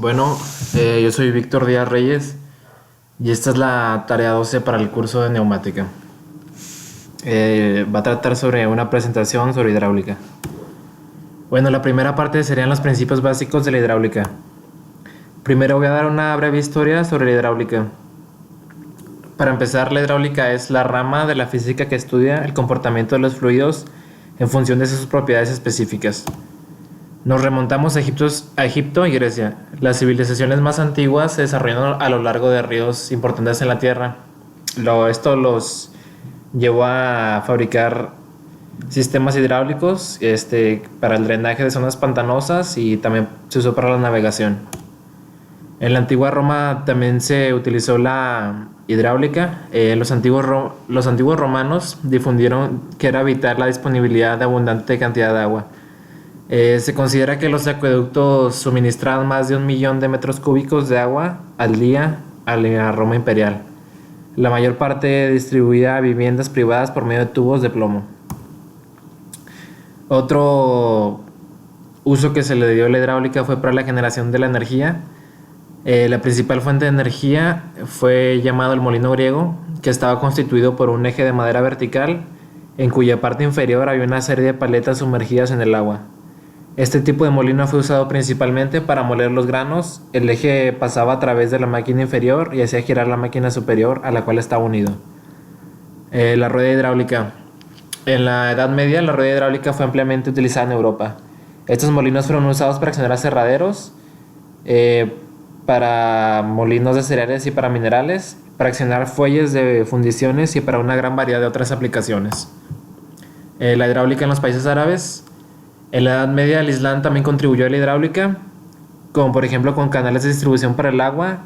Bueno, yo soy Víctor Díaz Reyes y esta es la tarea 12 para el curso de neumática. Va a tratar sobre una presentación sobre hidráulica. Bueno, la primera parte serían los principios básicos de la hidráulica. Primero voy a dar una breve historia sobre la hidráulica. Para empezar, la hidráulica es la rama de la física que estudia el comportamiento de los fluidos en función de sus propiedades específicas. Nos remontamos a Egipto y Grecia. Las civilizaciones más antiguas se desarrollaron a lo largo de ríos importantes en la Tierra. Esto los llevó a fabricar sistemas hidráulicos para el drenaje de zonas pantanosas y también se usó para la navegación. En la antigua Roma también se utilizó la hidráulica. Los antiguos romanos difundieron que era vital la disponibilidad de abundante cantidad de agua. Se considera que los acueductos suministraban más de 1 millón de metros cúbicos de agua al día a la Roma imperial. La mayor parte distribuida a viviendas privadas por medio de tubos de plomo. Otro uso que se le dio a la hidráulica fue para la generación de la energía. La principal fuente de energía fue llamado el molino griego, que estaba constituido por un eje de madera vertical en cuya parte inferior había una serie de paletas sumergidas en el agua. Este tipo de molino fue usado principalmente para moler los granos. El eje pasaba a través de la máquina inferior y hacía girar la máquina superior a la cual estaba unido. La rueda hidráulica. En la Edad Media, la rueda hidráulica fue ampliamente utilizada en Europa. Estos molinos fueron usados para accionar aserraderos, para molinos de cereales y para minerales, para accionar fuelles de fundiciones y para una gran variedad de otras aplicaciones. La hidráulica en los países árabes. En la Edad Media, el Islam también contribuyó a la hidráulica, como por ejemplo con canales de distribución para el agua,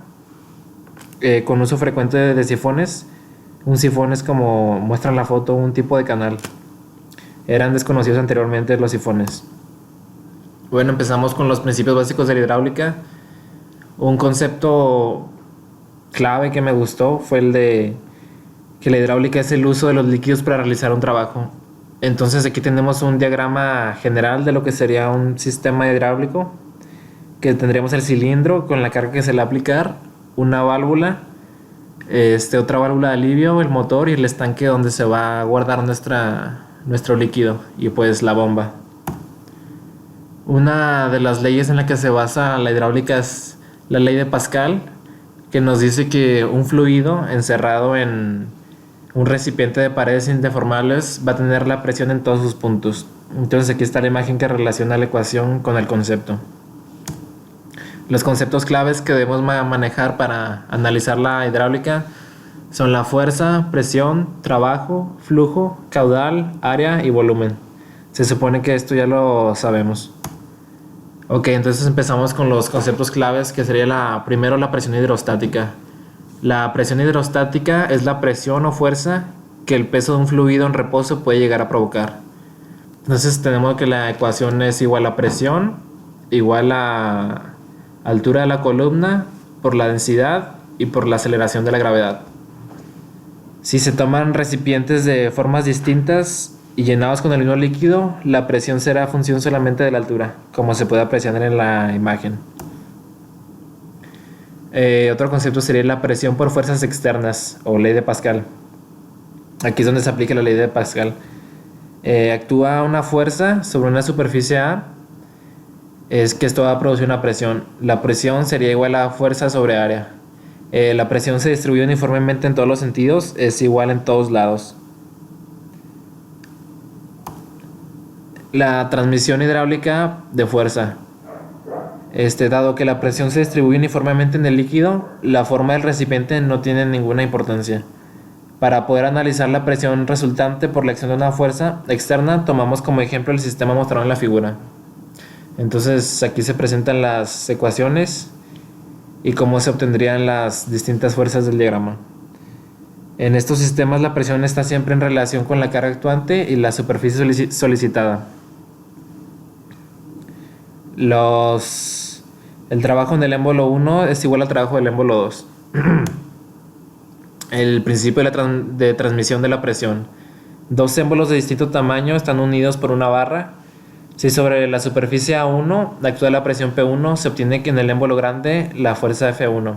con uso frecuente de sifones. Un sifón es, como muestra en la foto, un tipo de canal. Eran desconocidos anteriormente los sifones. Bueno, empezamos con los principios básicos de la hidráulica. Un concepto clave que me gustó fue el de que la hidráulica es el uso de los líquidos para realizar un trabajo. Entonces aquí tenemos un diagrama general de lo que sería un sistema hidráulico, que tendríamos el cilindro con la carga que se le va a aplicar, una válvula, otra válvula de alivio, el motor y el estanque donde se va a guardar nuestro líquido y pues la bomba. Una de las leyes en la que se basa la hidráulica es la ley de Pascal, que nos dice que un fluido encerrado en un recipiente de paredes indeformables va a tener la presión en todos sus puntos. Entonces aquí está la imagen que relaciona la ecuación con el concepto. Los conceptos claves que debemos manejar para analizar la hidráulica son la fuerza, presión, trabajo, flujo, caudal, área y volumen. Se supone que esto ya lo sabemos. Ok, entonces empezamos con los conceptos claves, que sería primero la presión hidrostática. La presión hidrostática es la presión o fuerza que el peso de un fluido en reposo puede llegar a provocar. Entonces tenemos que la ecuación es igual a presión igual a altura de la columna por la densidad y por la aceleración de la gravedad. Si se toman recipientes de formas distintas y llenados con el mismo líquido, la presión será función solamente de la altura, como se puede apreciar en la imagen. Otro concepto sería la presión por fuerzas externas o ley de Pascal. Aquí es donde se aplica la ley de Pascal. Actúa una fuerza sobre una superficie A, es que esto va a producir una presión. La presión sería igual a fuerza sobre área. La presión se distribuye uniformemente en todos los sentidos, es igual en todos lados. La transmisión hidráulica de fuerza. Dado que la presión se distribuye uniformemente en el líquido, la forma del recipiente no tiene ninguna importancia. Para poder analizar la presión resultante por la acción de una fuerza externa, tomamos como ejemplo el sistema mostrado en la figura. Entonces aquí se presentan las ecuaciones y cómo se obtendrían las distintas fuerzas del diagrama. En estos sistemas la presión está siempre en relación con la carga actuante y la superficie solicitada. El trabajo en el émbolo 1 es igual al trabajo del émbolo 2. El principio de transmisión de la presión. Dos émbolos de distinto tamaño están unidos por una barra. Si sobre la superficie A1 actúa la presión P1, se obtiene que en el émbolo grande la fuerza F1.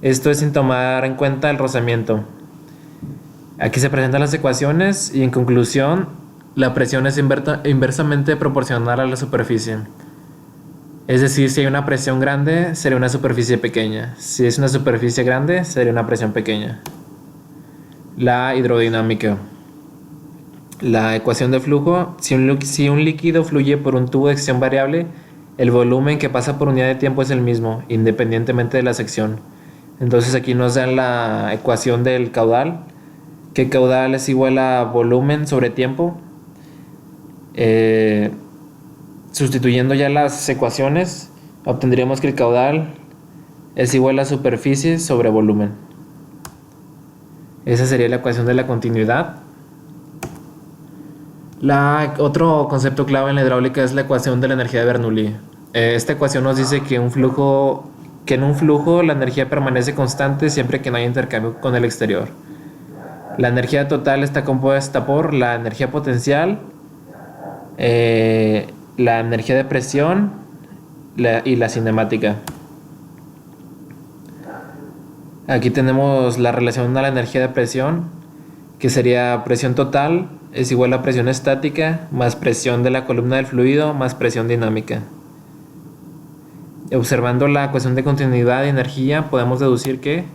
Esto es sin tomar en cuenta el rozamiento. Aquí se presentan las ecuaciones y en conclusión, la presión es inversamente proporcional a la superficie. Es decir, si hay una presión grande, sería una superficie pequeña. Si es una superficie grande, sería una presión pequeña. La hidrodinámica. La ecuación de flujo: si un líquido fluye por un tubo de sección variable, el volumen que pasa por unidad de tiempo es el mismo, independientemente de la sección. Entonces aquí nos dan la ecuación del caudal, que caudal es igual a volumen sobre tiempo. Sustituyendo ya las ecuaciones, obtendríamos que el caudal es igual a superficie sobre volumen. Esa sería la ecuación de la continuidad. Otro concepto clave en la hidráulica es la ecuación de la energía de Bernoulli. Esta ecuación nos dice que en un flujo la energía permanece constante siempre que no haya intercambio con el exterior. La energía total está compuesta por la energía potencial, la energía de presión y la cinemática. Aquí tenemos la relación a la energía de presión, que sería presión total es igual a presión estática más presión de la columna del fluido más presión dinámica. Observando la ecuación de continuidad de energía, podemos deducir que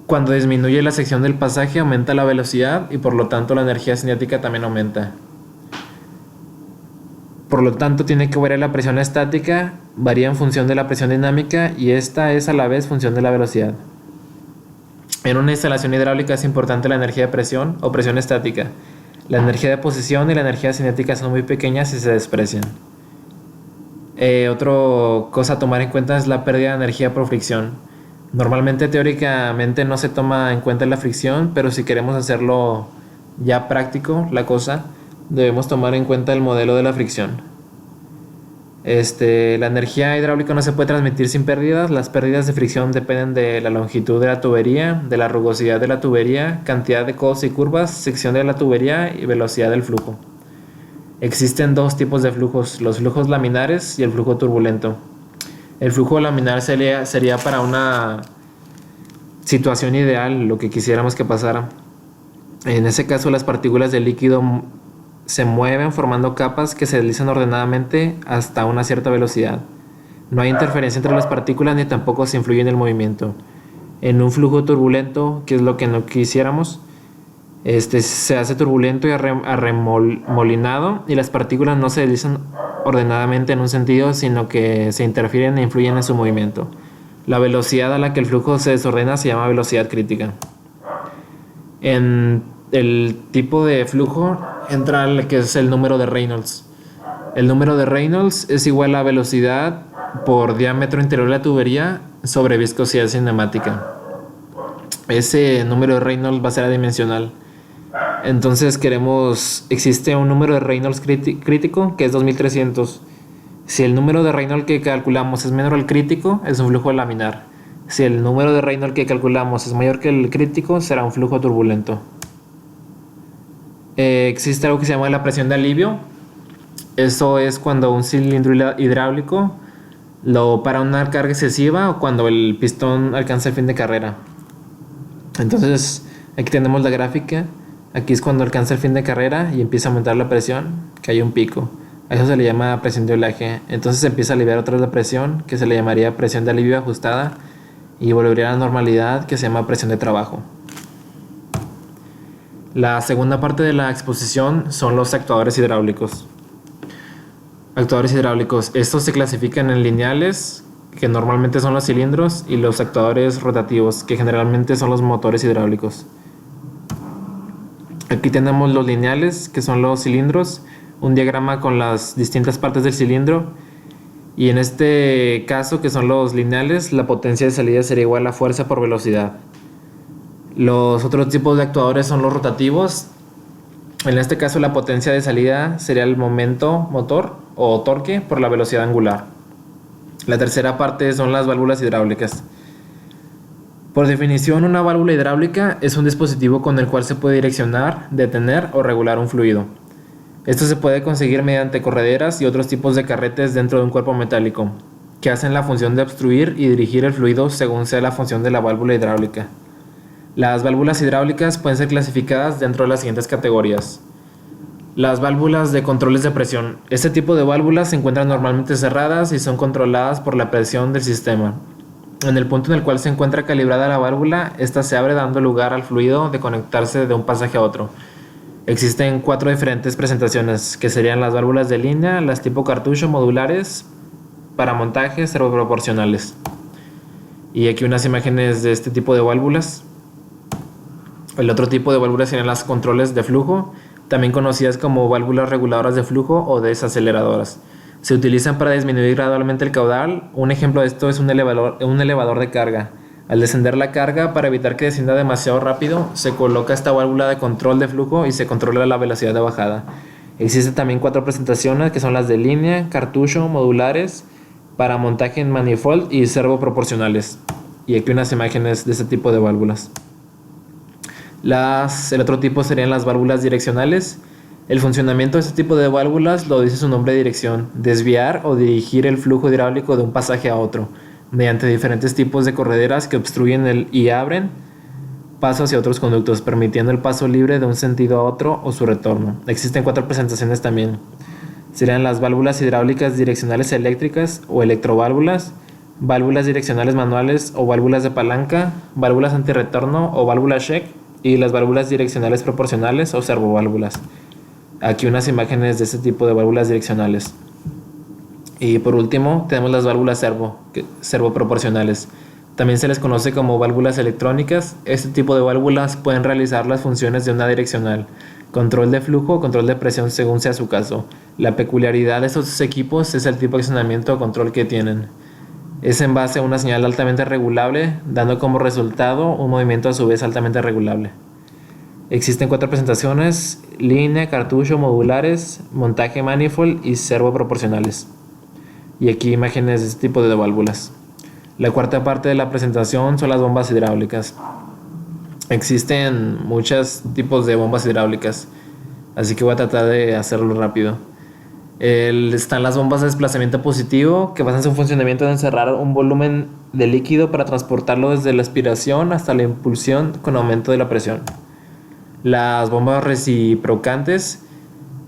cuando disminuye la sección del pasaje aumenta la velocidad y por lo tanto la energía cinética también aumenta. Por lo tanto, tiene que variar la presión estática, varía en función de la presión dinámica y esta es a la vez función de la velocidad. En una instalación hidráulica es importante la energía de presión o presión estática. La energía de posición y la energía cinética son muy pequeñas y se desprecian. Otra cosa a tomar en cuenta es la pérdida de energía por fricción. Normalmente, teóricamente, no se toma en cuenta la fricción, pero si queremos hacerlo ya práctico, la cosa, debemos tomar en cuenta el modelo de la fricción. La energía hidráulica no se puede transmitir sin pérdidas. Las pérdidas de fricción dependen de la longitud de la tubería, de la rugosidad de la tubería, cantidad de codos y curvas, sección de la tubería y velocidad del flujo. Existen dos tipos de flujos, los flujos laminares y el flujo turbulento. El flujo laminar sería para una situación ideal, lo que quisiéramos que pasara. En ese caso, las partículas del líquido se mueven formando capas que se deslizan ordenadamente hasta una cierta velocidad. No hay interferencia entre las partículas ni tampoco se influye en el movimiento. En un flujo turbulento, que es lo que no quisiéramos, se hace turbulento y arremolinado y las partículas no se deslizan ordenadamente en un sentido, sino que se interfieren e influyen en su movimiento. La velocidad a la que el flujo se desordena se llama velocidad crítica. En el tipo de flujo entra el que es el número de Reynolds. El número de Reynolds es igual a velocidad por diámetro interior de la tubería sobre viscosidad cinemática. Ese número de Reynolds va a ser adimensional. Entonces existe un número de Reynolds crítico que es 2300. Si el número de Reynolds que calculamos es menor al crítico, es un flujo laminar. Si el número de Reynolds que calculamos es mayor que el crítico, será un flujo turbulento. Existe algo que se llama la presión de alivio. Eso es cuando un cilindro hidráulico lo para una carga excesiva o cuando el pistón alcanza el fin de carrera. Entonces, aquí tenemos la gráfica. Aquí es cuando alcanza el fin de carrera y empieza a aumentar la presión, que hay un pico. A eso se le llama presión de oleaje. Entonces se empieza a aliviar otra vez la presión, que se le llamaría presión de alivio ajustada, y volvería a la normalidad, que se llama presión de trabajo. La segunda parte de la exposición son los actuadores hidráulicos. Actuadores hidráulicos. Estos se clasifican en lineales, que normalmente son los cilindros, y los actuadores rotativos, que generalmente son los motores hidráulicos. Aquí tenemos los lineales, que son los cilindros, un diagrama con las distintas partes del cilindro, y en este caso, que son los lineales, la potencia de salida sería igual a fuerza por velocidad. Los otros tipos de actuadores son los rotativos. En este caso, la potencia de salida sería el momento motor o torque por la velocidad angular. La tercera parte son las válvulas hidráulicas. Por definición, una válvula hidráulica es un dispositivo con el cual se puede direccionar, detener o regular un fluido. Esto se puede conseguir mediante correderas y otros tipos de carretes dentro de un cuerpo metálico, que hacen la función de obstruir y dirigir el fluido según sea la función de la válvula hidráulica. Las válvulas hidráulicas pueden ser clasificadas dentro de las siguientes categorías. Las válvulas de controles de presión. Este tipo de válvulas se encuentran normalmente cerradas y son controladas por la presión del sistema. En el punto en el cual se encuentra calibrada la válvula, esta se abre dando lugar al fluido de conectarse de un pasaje a otro. Existen 4 diferentes presentaciones, que serían las válvulas de línea, las tipo cartucho modulares, para montajes servoproporcionales. Y aquí unas imágenes de este tipo de válvulas. El otro tipo de válvulas serían las controles de flujo, también conocidas como válvulas reguladoras de flujo o desaceleradoras. Se utilizan para disminuir gradualmente el caudal. Un ejemplo de esto es un elevador de carga. Al descender la carga, para evitar que descienda demasiado rápido, se coloca esta válvula de control de flujo y se controla la velocidad de bajada. Existen también 4 presentaciones, que son las de línea, cartucho, modulares, para montaje en manifold y servoproporcionales. Y aquí unas imágenes de este tipo de válvulas. El otro tipo serían las válvulas direccionales. El funcionamiento de este tipo de válvulas lo dice su nombre de dirección: desviar o dirigir el flujo hidráulico de un pasaje a otro, mediante diferentes tipos de correderas que obstruyen y abren paso hacia otros conductos, permitiendo el paso libre de un sentido a otro o su retorno. Existen 4 presentaciones también. Serían las válvulas hidráulicas direccionales eléctricas o electroválvulas, válvulas direccionales manuales o válvulas de palanca, válvulas antirretorno o válvulas Scheck, y las válvulas direccionales proporcionales o servoválvulas. Aquí unas imágenes de este tipo de válvulas direccionales. Y por último tenemos las válvulas servoproporcionales. También se les conoce como válvulas electrónicas. Este tipo de válvulas pueden realizar las funciones de una direccional, control de flujo o control de presión según sea su caso. La peculiaridad de estos equipos es el tipo de accionamiento o control que tienen. Es en base a una señal altamente regulable, dando como resultado un movimiento a su vez altamente regulable. Existen 4 presentaciones: línea, cartucho, modulares, montaje manifold y servoproporcionales. Y aquí imágenes de este tipo de válvulas. La cuarta parte de la presentación son las bombas hidráulicas. Existen muchos tipos de bombas hidráulicas, así que voy a tratar de hacerlo rápido. Están las bombas de desplazamiento positivo, que basan su funcionamiento en encerrar un volumen de líquido para transportarlo desde la aspiración hasta la impulsión con aumento de la presión. Las bombas reciprocantes,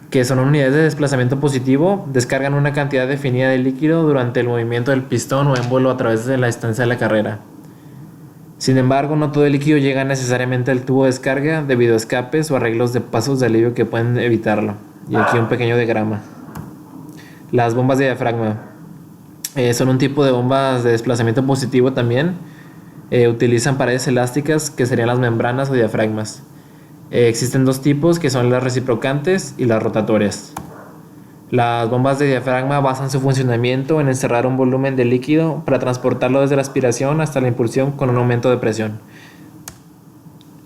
que son unidades de desplazamiento positivo, descargan una cantidad definida de líquido durante el movimiento del pistón o émbolo a través de la distancia de la carrera. Sin embargo, no todo el líquido llega necesariamente al tubo de descarga debido a escapes o arreglos de pasos de alivio que pueden evitarlo. Y aquí un pequeño diagrama. Las bombas de diafragma son un tipo de bombas de desplazamiento positivo también. Utilizan paredes elásticas, que serían las membranas o diafragmas. Existen 2 tipos, que son las reciprocantes y las rotatorias. Las bombas de diafragma basan su funcionamiento en encerrar un volumen de líquido para transportarlo desde la aspiración hasta la impulsión con un aumento de presión.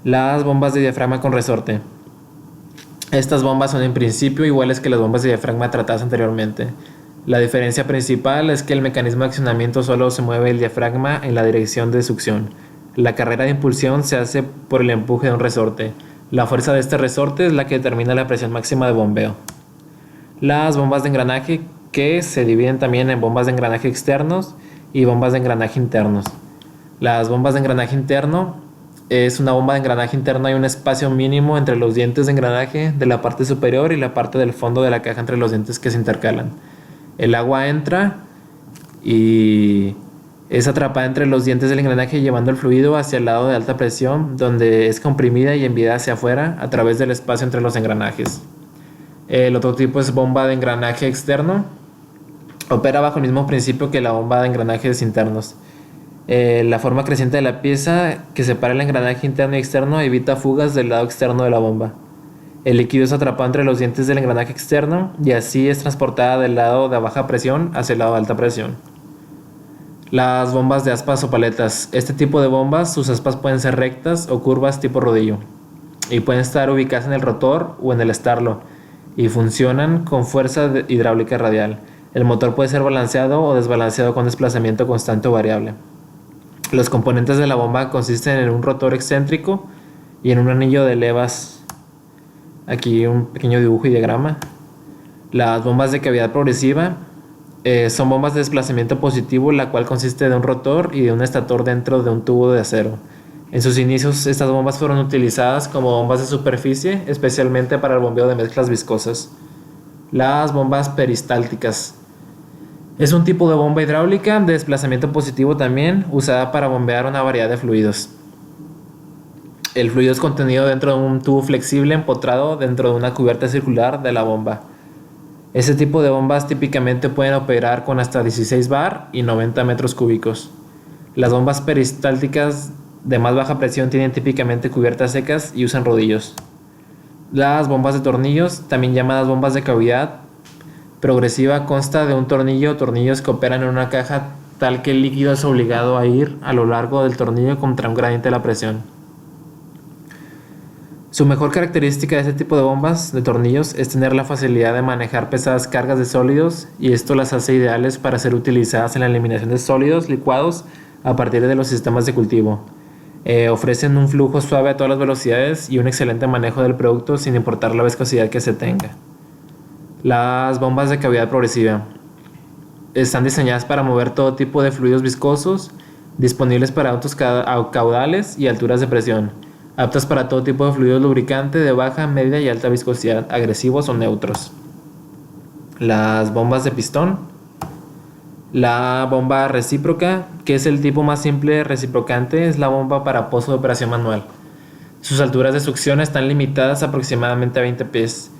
Las bombas de diafragma con resorte. Estas bombas son en principio iguales que las bombas de diafragma tratadas anteriormente. La diferencia principal es que el mecanismo de accionamiento solo se mueve el diafragma en la dirección de succión. La carrera de impulsión se hace por el empuje de un resorte. La fuerza de este resorte es la que determina la presión máxima de bombeo. Las bombas de engranaje, que se dividen también en bombas de engranaje externos y bombas de engranaje internos. Las bombas de engranaje interno es una bomba de engranaje interno. Hay un espacio mínimo entre los dientes de engranaje de la parte superior y la parte del fondo de la caja entre los dientes que se intercalan. El agua entra y es atrapada entre los dientes del engranaje, llevando el fluido hacia el lado de alta presión, donde es comprimida y enviada hacia afuera a través del espacio entre los engranajes. El otro tipo es bomba de engranaje externo. Opera bajo el mismo principio que la bomba de engranajes internos. La forma creciente de la pieza que separa el engranaje interno y externo evita fugas del lado externo de la bomba. El líquido es atrapado entre los dientes del engranaje externo y así es transportada del lado de baja presión hacia el lado de alta presión. Las bombas de aspas o paletas. Este tipo de bombas, sus aspas pueden ser rectas o curvas tipo rodillo y pueden estar ubicadas en el rotor o en el estarlo y funcionan con fuerza hidráulica radial. El motor puede ser balanceado o desbalanceado con desplazamiento constante o variable. Los componentes de la bomba consisten en un rotor excéntrico y en un anillo de levas. Aquí un pequeño dibujo y diagrama. Las bombas de cavidad progresiva son bombas de desplazamiento positivo, la cual consiste de un rotor y de un estator dentro de un tubo de acero. En sus inicios, estas bombas fueron utilizadas como bombas de superficie, especialmente para el bombeo de mezclas viscosas. Las bombas peristálticas. Es un tipo de bomba hidráulica de desplazamiento positivo también, usada para bombear una variedad de fluidos. El fluido es contenido dentro de un tubo flexible empotrado dentro de una cubierta circular de la bomba. Este tipo de bombas típicamente pueden operar con hasta 16 bar y 90 metros cúbicos. Las bombas peristálticas de más baja presión tienen típicamente cubiertas secas y usan rodillos. Las bombas de tornillos, también llamadas bombas de cavidad progresiva, consta de un tornillo o tornillos que operan en una caja tal que el líquido es obligado a ir a lo largo del tornillo contra un gradiente de la presión. Su mejor característica de este tipo de bombas de tornillos es tener la facilidad de manejar pesadas cargas de sólidos, y esto las hace ideales para ser utilizadas en la eliminación de sólidos licuados a partir de los sistemas de cultivo. Ofrecen un flujo suave a todas las velocidades y un excelente manejo del producto sin importar la viscosidad que se tenga. Las bombas de cavidad progresiva están diseñadas para mover todo tipo de fluidos viscosos, disponibles para altos caudales y alturas de presión, aptas para todo tipo de fluidos lubricante de baja, media y alta viscosidad, agresivos o neutros. Las bombas de pistón. La bomba recíproca, que es el tipo más simple de reciprocante, es la bomba para pozo de operación manual. Sus alturas de succión están limitadas aproximadamente a 20 pies.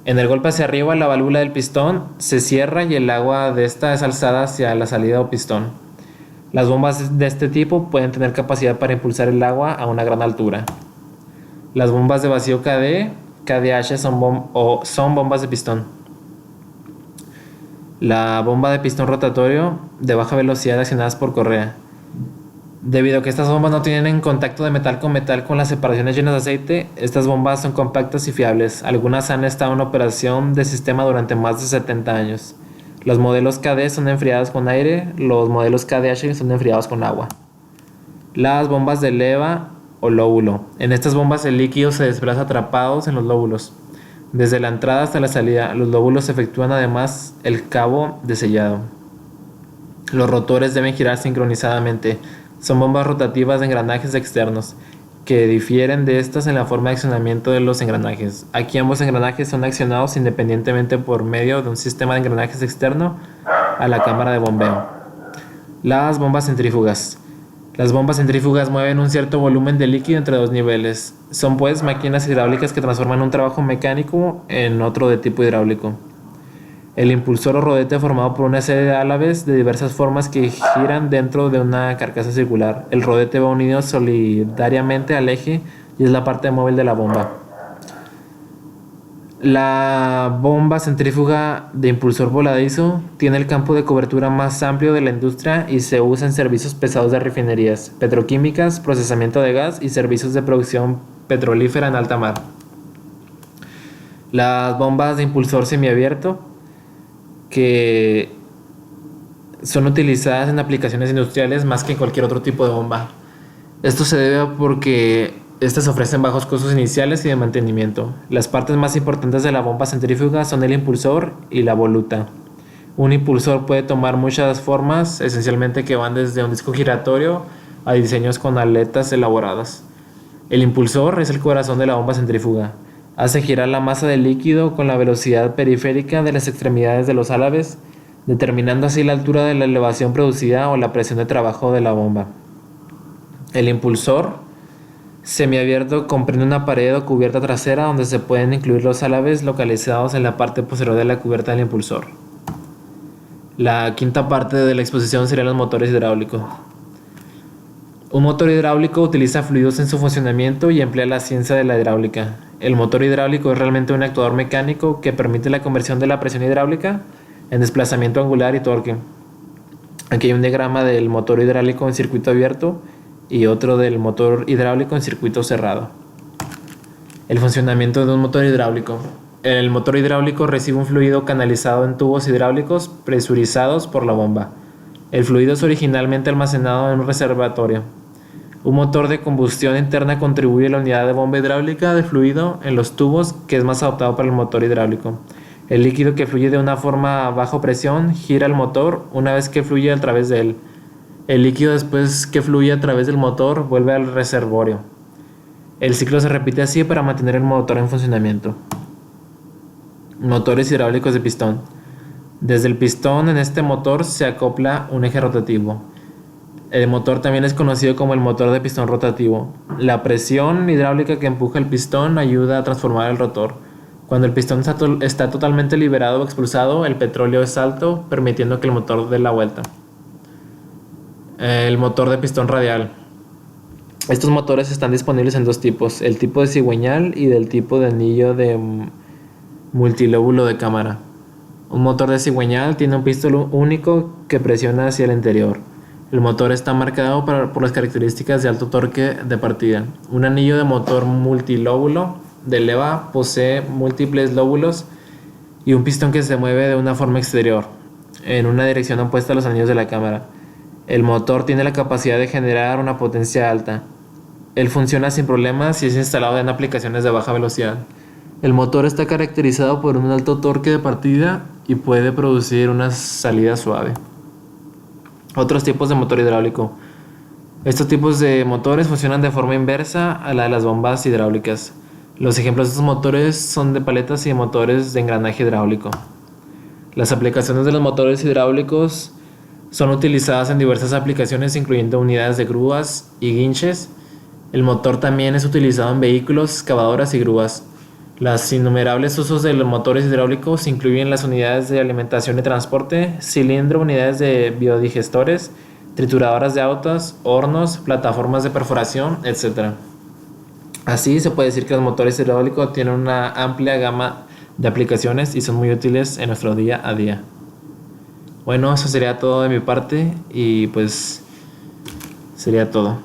En el golpe hacia arriba, la válvula del pistón se cierra y el agua de esta es alzada hacia la salida o pistón. Las bombas de este tipo pueden tener capacidad para impulsar el agua a una gran altura. Las bombas de vacío KDH son bombas de pistón. La bomba de pistón rotatorio de baja velocidad accionadas por correa. Debido a que estas bombas no tienen contacto de metal con las separaciones llenas de aceite, estas bombas son compactas y fiables. Algunas han estado en operación de sistema durante más de 70 años. Los modelos KD son enfriados con aire, los modelos KDH son enfriados con agua. Las bombas de leva o lóbulo. En estas bombas el líquido se desplaza atrapados en los lóbulos. Desde la entrada hasta la salida, los lóbulos efectúan además el cabo de sellado. Los rotores deben girar sincronizadamente. Son bombas rotativas de engranajes externos, que difieren de estas en la forma de accionamiento de los engranajes. Aquí ambos engranajes son accionados independientemente por medio de un sistema de engranajes externo a la cámara de bombeo. Las bombas centrífugas. Las bombas centrífugas mueven un cierto volumen de líquido entre dos niveles. Son pues máquinas hidráulicas que transforman un trabajo mecánico en otro de tipo hidráulico. El impulsor o rodete formado por una serie de álabes de diversas formas que giran dentro de una carcasa circular. El rodete va unido solidariamente al eje y es la parte móvil de la bomba. La bomba centrífuga de impulsor voladizo tiene el campo de cobertura más amplio de la industria y se usa en servicios pesados de refinerías, petroquímicas, procesamiento de gas y servicios de producción petrolífera en alta mar. Las bombas de impulsor semiabierto, que son utilizadas en aplicaciones industriales más que en cualquier otro tipo de bomba. Esto se debe a porque estas ofrecen bajos costos iniciales y de mantenimiento. Las partes más importantes de la bomba centrífuga son el impulsor y la voluta. Un impulsor puede tomar muchas formas, esencialmente que van desde un disco giratorio a diseños con aletas elaboradas. El impulsor es el corazón de la bomba centrífuga. Hace girar la masa de líquido con la velocidad periférica de las extremidades de los álabes, determinando así la altura de la elevación producida o la presión de trabajo de la bomba. El impulsor semiabierto comprende una pared o cubierta trasera donde se pueden incluir los álabes localizados en la parte posterior de la cubierta del impulsor. La quinta parte de la exposición serían los motores hidráulicos. Un motor hidráulico utiliza fluidos en su funcionamiento y emplea la ciencia de la hidráulica. El motor hidráulico es realmente un actuador mecánico que permite la conversión de la presión hidráulica en desplazamiento angular y torque. Aquí hay un diagrama del motor hidráulico en circuito abierto y otro del motor hidráulico en circuito cerrado. El funcionamiento de un motor hidráulico. El motor hidráulico recibe un fluido canalizado en tubos hidráulicos presurizados por la bomba. El fluido es originalmente almacenado en un reservatorio. Un motor de combustión interna contribuye a la unidad de bomba hidráulica de fluido en los tubos, que es más adaptado para el motor hidráulico. El líquido que fluye de una forma bajo presión gira el motor una vez que fluye a través de él. El líquido después que fluye a través del motor vuelve al reservorio. El ciclo se repite así para mantener el motor en funcionamiento. Motores hidráulicos de pistón. Desde el pistón en este motor se acopla un eje rotativo. El motor también es conocido como el motor de pistón rotativo. La presión hidráulica que empuja el pistón ayuda a transformar el rotor. Cuando el pistón está totalmente liberado o expulsado, el petróleo es alto, permitiendo que el motor dé la vuelta. El motor de pistón radial. Estos motores están disponibles en dos tipos, el tipo de cigüeñal y del tipo de anillo de multilóbulo de cámara. Un motor de cigüeñal tiene un pistón único que presiona hacia el interior. El motor está marcado por las características de alto torque de partida. Un anillo de motor multilóbulo de leva posee múltiples lóbulos y un pistón que se mueve de una forma exterior, en una dirección opuesta a los anillos de la cámara. El motor tiene la capacidad de generar una potencia alta. Él funciona sin problemas y es instalado en aplicaciones de baja velocidad. El motor está caracterizado por un alto torque de partida y puede producir una salida suave. Otros tipos de motor hidráulico. Estos tipos de motores funcionan de forma inversa a la de las bombas hidráulicas. Los ejemplos de estos motores son de paletas y de motores de engranaje hidráulico. Las aplicaciones de los motores hidráulicos son utilizadas en diversas aplicaciones, incluyendo unidades de grúas y guinches. El motor también es utilizado en vehículos, excavadoras y grúas. Los innumerables usos de los motores hidráulicos incluyen las unidades de alimentación y transporte, cilindro, unidades de biodigestores, trituradoras de autos, hornos, plataformas de perforación, etc. Así se puede decir que los motores hidráulicos tienen una amplia gama de aplicaciones y son muy útiles en nuestro día a día. Bueno, eso sería todo de mi parte y pues sería todo.